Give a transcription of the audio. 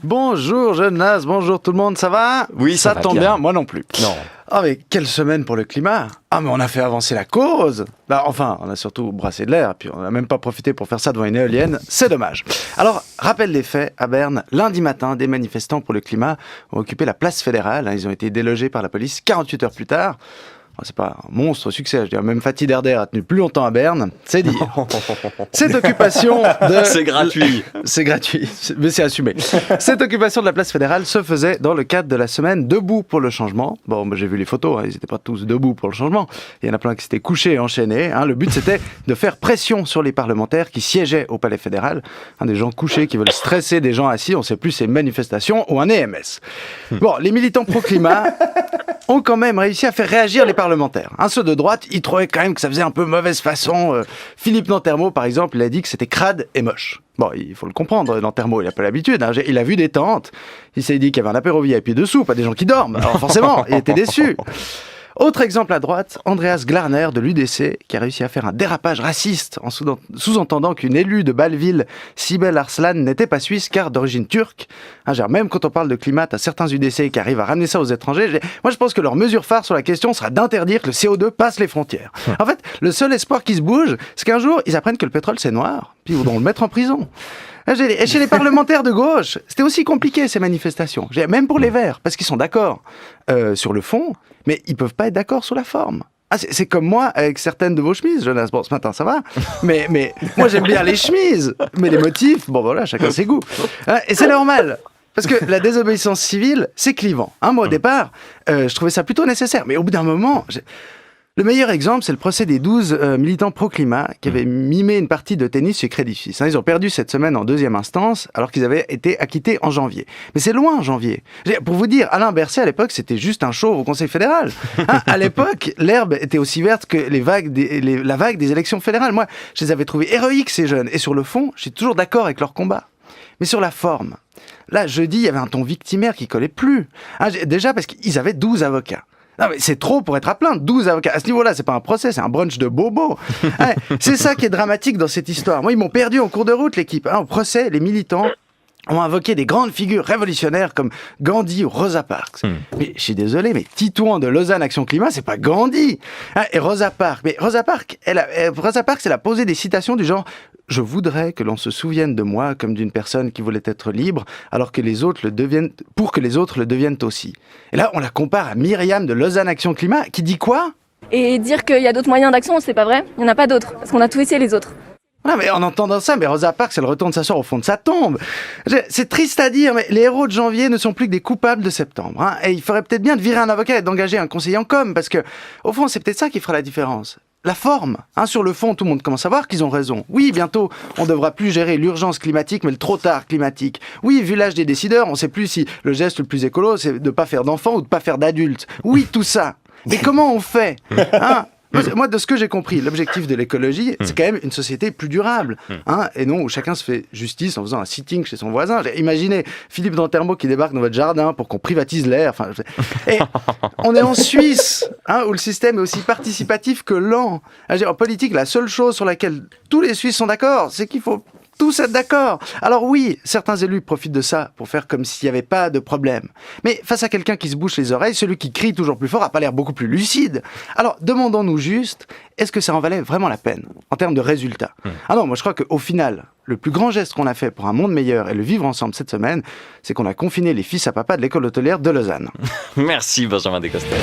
Bonjour Jonas, bonjour tout le monde, ça va? Oui, ça va tombe bien, moi non plus. Non. Ah mais quelle semaine pour le climat! Ah mais on a fait avancer la cause! Enfin, on a surtout brassé de l'air, puis on n'a même pas profité pour faire ça devant une éolienne, c'est dommage. Alors, rappel des faits, à Berne, lundi matin, des manifestants pour le climat ont occupé la place fédérale, ils ont été délogés par la police 48 heures plus tard. C'est pas un monstre succès, je dirais même Fatih Derder a tenu plus longtemps à Berne, c'est dire. Cette occupation de... C'est gratuit. C'est gratuit, mais c'est assumé. Cette occupation de la place fédérale se faisait dans le cadre de la semaine Debout pour le changement. Bon, j'ai vu les photos, ils n'étaient pas tous debout pour le changement. Il y en a plein qui s'étaient couchés et enchaînés. Le but, c'était de faire pression sur les parlementaires qui siégeaient au palais fédéral. Des gens couchés qui veulent stresser des gens assis, on ne sait plus, c'est une manifestation ou un EMS. Bon, les militants pro-climat ont quand même réussi à faire réagir les parlementaires. Ceux de droite, ils trouvaient quand même que ça faisait un peu mauvaise façon. Philippe Nantermo, par exemple, il a dit que c'était crade et moche. Bon, il faut le comprendre, Nantermo, il n'a pas l'habitude. Il a vu des tentes, il s'est dit qu'il y avait un apéro VIP dessous, pas des gens qui dorment. Alors forcément, il était déçu. Autre exemple à droite, Andreas Glarner de l'UDC, qui a réussi à faire un dérapage raciste en sous-entendant qu'une élue de Bâle-Ville, Sibel Arslan, n'était pas suisse car d'origine turque. Même quand on parle de climat, à certains UDC qui arrivent à ramener ça aux étrangers. Moi, je pense que leur mesure phare sur la question sera d'interdire que le CO2 passe les frontières. En fait, le seul espoir qui se bouge, c'est qu'un jour, ils apprennent que le pétrole, c'est noir, puis ils voudront le mettre en prison. Et chez les parlementaires de gauche, c'était aussi compliqué ces manifestations. Même pour les Verts, parce qu'ils sont d'accord sur le fond, mais ils peuvent pas être d'accord sur la forme. C'est comme moi avec certaines de vos chemises, Jonas. Bon, ce matin, ça va. Mais moi, j'aime bien les chemises. Mais les motifs, bon voilà, chacun ses goûts. Et c'est normal. Parce que la désobéissance civile, c'est clivant. Moi, au départ, je trouvais ça plutôt nécessaire. Mais au bout d'un moment... Le meilleur exemple, c'est le procès des 12 militants pro-climat qui avaient mimé une partie de tennis chez Crédit Suisse. Ils ont perdu cette semaine en deuxième instance, alors qu'ils avaient été acquittés en janvier. Mais c'est loin, janvier. Pour vous dire, Alain Berset, à l'époque, c'était juste un show au Conseil fédéral. À l'époque, l'herbe était aussi verte que la vague des élections fédérales. Moi, je les avais trouvés héroïques, ces jeunes. Et sur le fond, je suis toujours d'accord avec leur combat. Mais sur la forme, là, jeudi, il y avait un ton victimaire qui collait plus. Déjà parce qu'ils avaient 12 avocats. Non mais c'est trop pour être à plaindre, 12 avocats. À ce niveau-là, c'est pas un procès, c'est un brunch de bobos. C'est ça qui est dramatique dans cette histoire. Moi, ils m'ont perdu en cours de route, l'équipe. Au procès, les militants ont invoqué des grandes figures révolutionnaires comme Gandhi ou Rosa Parks. Mais je suis désolé, mais Titouan de Lausanne Action Climat, c'est pas Gandhi. Et Rosa Parks, elle a posé des citations du genre « Je voudrais que l'on se souvienne de moi comme d'une personne qui voulait être libre, alors que les autres le deviennent, pour que les autres le deviennent aussi. » Et là, on la compare à Myriam de Lausanne Action Climat, qui dit quoi? Et dire qu'il y a d'autres moyens d'action, c'est pas vrai. Il n'y en a pas d'autres, parce qu'on a tout essayé les autres. Mais en entendant ça, Rosa Parks, elle retourne s'asseoir au fond de sa tombe. C'est triste à dire, mais les héros de janvier ne sont plus que des coupables de septembre. Et il ferait peut-être bien de virer un avocat et d'engager un conseiller en com, parce que, au fond, c'est peut-être ça qui fera la différence. La forme. Sur le fond, tout le monde commence à voir qu'ils ont raison. Oui, bientôt, on ne devra plus gérer l'urgence climatique, mais le trop tard climatique. Oui, vu l'âge des décideurs, on ne sait plus si le geste le plus écolo, c'est de ne pas faire d'enfants ou de ne pas faire d'adultes. Oui, tout ça. Mais comment on fait Moi, de ce que j'ai compris, l'objectif de l'écologie, c'est quand même une société plus durable, et non où chacun se fait justice en faisant un sitting chez son voisin. Imaginez Philippe Nantermo qui débarque dans votre jardin pour qu'on privatise l'air. Et on est en Suisse, où le système est aussi participatif que lent. En politique, la seule chose sur laquelle tous les Suisses sont d'accord, c'est qu'il faut tous être d'accord. Alors oui, certains élus profitent de ça pour faire comme s'il n'y avait pas de problème. Mais face à quelqu'un qui se bouche les oreilles, celui qui crie toujours plus fort n'a pas l'air beaucoup plus lucide. Alors demandons-nous juste, est-ce que ça en valait vraiment la peine en termes de résultats? Non, moi je crois qu'au final, le plus grand geste qu'on a fait pour un monde meilleur et le vivre ensemble cette semaine, c'est qu'on a confiné les fils à papa de l'école hôtelière de Lausanne. Merci Benjamin Descostelles.